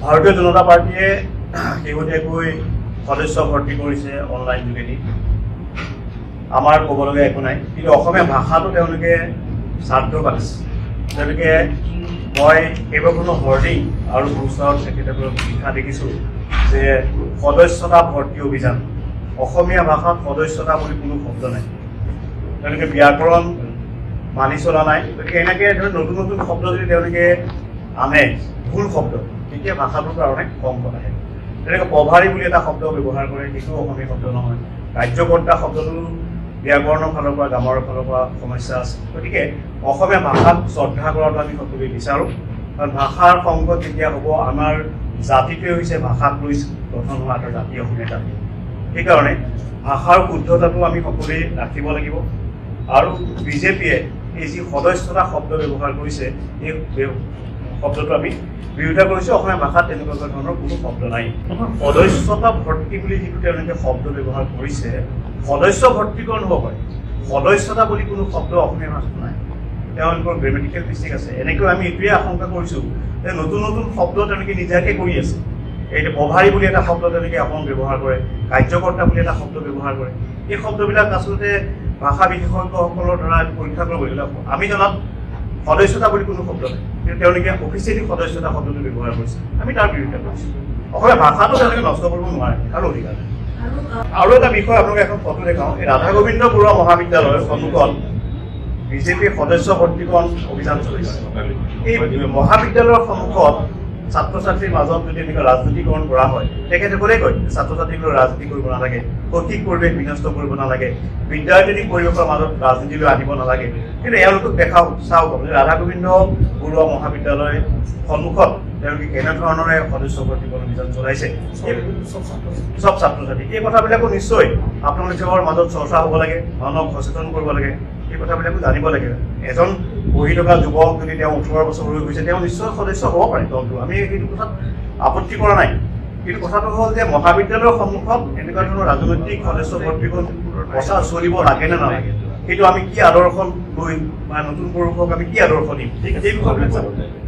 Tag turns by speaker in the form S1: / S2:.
S1: ভাৰতীয় জনতা পাৰ্টীয়ে শেহতীয়াকৈ সদস্য ভৰ্তি কৰিছে অনলাইন যোগেদি। আমাৰ ক'বলগীয়া একো নাই, কিন্তু অসমীয়া ভাষাটো তেওঁলোকে শ্ৰাদ্ধ পাতিছে। তেওঁলোকে মই কেইবাখনো হৰ্ডিং আৰু পোষ্টাৰত তেখেতসকলক লিখা দেখিছোঁ যে সদস্যতা ভৰ্তি অভিযান। অসমীয়া ভাষাত সদস্যতা বুলি কোনো শব্দ নাই, তেওঁলোকে ব্যাকৰণ মানি চলা নাই। গতিকে এনেকৈ ধৰক নতুন নতুন শব্দ যদি তেওঁলোকে আনে, ভুল শব্দ, তেতিয়া ভাষাটোৰ কাৰণে সংকট আহে। তেনেকৈ প্ৰভাৰী বুলি এটা শব্দ ব্যৱহাৰ কৰে, সেইটো অসমীয়া শব্দ নহয়। কাৰ্যকৰ্তা শব্দটো ব্যাকৰণৰ ফালৰ পৰা, গ্ৰামাৰৰ ফালৰ পৰা সমস্যা আছে। গতিকে অসমীয়া ভাষাক শ্ৰদ্ধা কৰাটো আমি সকলোৱে বিচাৰোঁ, কাৰণ ভাষাৰ সংকট যেতিয়া হ'ব, আমাৰ জাতিটোৱে হৈছে ভাষাক লৈ গঠন হোৱা এটা জাতি, অসমীয়া জাতি। সেইকাৰণে ভাষাৰ শুদ্ধতাটো আমি সকলোৱে ৰাখিব লাগিব। আৰু বিজেপিয়ে এই যি সদস্যতা শব্দ ব্যৱহাৰ কৰিছে, এই শব্দটো আমি বিৰোধিতা কৰিছোঁ। অসমীয়া ভাষাত তেনেকুৱা ধৰণৰ কোনো শব্দ নাই। সদস্যতা ভৰ্তি বুলি যিটো তেওঁলোকে শব্দ ব্যৱহাৰ কৰিছে, সদস্য ভৰ্তিকৰণ হ'ব পাৰে, সদস্যতা বুলি কোনো শব্দ অসমীয়া ভাষাত নাই। তেওঁলোকৰ গ্ৰামেটিকেল মিষ্টেক আছে। এনেকৈ আমি এইটোৱে আশংকা কৰিছোঁ যে নতুন নতুন শব্দ তেওঁলোকে নিজাকৈ কৰি আছে। এইটো প্ৰভাৰী বুলি এটা শব্দ তেওঁলোকে অসম ব্যৱহাৰ কৰে, কাৰ্যকৰ্তা বুলি এটা শব্দ ব্যৱহাৰ কৰে। এই শব্দবিলাক আচলতে ভাষা বিশেষজ্ঞসকলৰ দ্বাৰা পৰীক্ষা কৰিব লাগিব। আমি জনাত সদস্যতা বুলি কোনো শব্দ নাই, কিন্তু তেওঁলোকে অফিচিয়েলি সদস্যতা শব্দটো ব্যৱহাৰ কৰিছে। আমি তাৰ বিৰোধিতা কৰিছোঁ। অসমীয়া ভাষাটো তেওঁলোকে নষ্ট কৰিব নোৱাৰে, আৰু অধিকাৰ নাই। আৰু এটা বিষয় আপোনালোকে এখন ফটো দেখাওঁ। এই ৰাধা গোবিন্দ বৰুৱা মহাবিদ্যালয়ৰ সন্মুখত বিজেপিৰ সদস্য ভৰ্তিকৰণ অভিযান চলিছে। এই মহাবিদ্যালয়ৰ সন্মুখত ছাত্ৰ ছাত্ৰীৰ মাজত যদি এনেকুৱা ৰাজনীতিকৰণ কৰা হয়, তেখেতসকলে কয় ছাত্ৰ ছাত্ৰীসকলক ৰাজনীতি কৰিব নালাগে, শৈক্ষিক পৰিৱেশ বিনষ্ট কৰিব নালাগে, বিদ্যাৰ্থিক পৰিৱেশৰ মাজত ৰাজনীতিলৈ আনিব নালাগে। কিন্তু এওঁলোকক চাওক যে ৰাধা গোবিন্দ বৰুৱা মহাবিদ্যালয়ৰ সন্মুখত তেওঁলোকে কেনেধৰণৰে সদস্য ভৰ্তিকৰণ অভিযান চলাইছে, চব ছাত্ৰ ছাত্ৰী। এই কথাবিলাকো নিশ্চয় আপোনালোকৰ মাজত চৰ্চা হ'ব লাগে, মানুহক সচেতন কৰিব লাগে। এই কথাবিলাকো জানিব লাগে। এজন পঢ়ি থকা যুৱক যদি তেওঁ 18 বছৰ হৈ গৈছে, তেওঁ নিশ্চয় সদস্য হ'ব পাৰে দলটো। আমি সেইটো কথাত আপত্তি কৰা নাই। কিন্তু কথাটো হ'ল যে মহাবিদ্যালয়ৰ সন্মুখত এনেকুৱা ধৰণৰ ৰাজনৈতিক সদস্য ভৰ্তিকৰণ প্ৰচাৰ চলিব লাগে নে নালাগে, সেইটো আমি কি আদৰ্শ লৈ বা নতুন পুৰুষক আমি কি আদৰ্শ দিম, সেই বিষয়বিলাক চাব লাগে।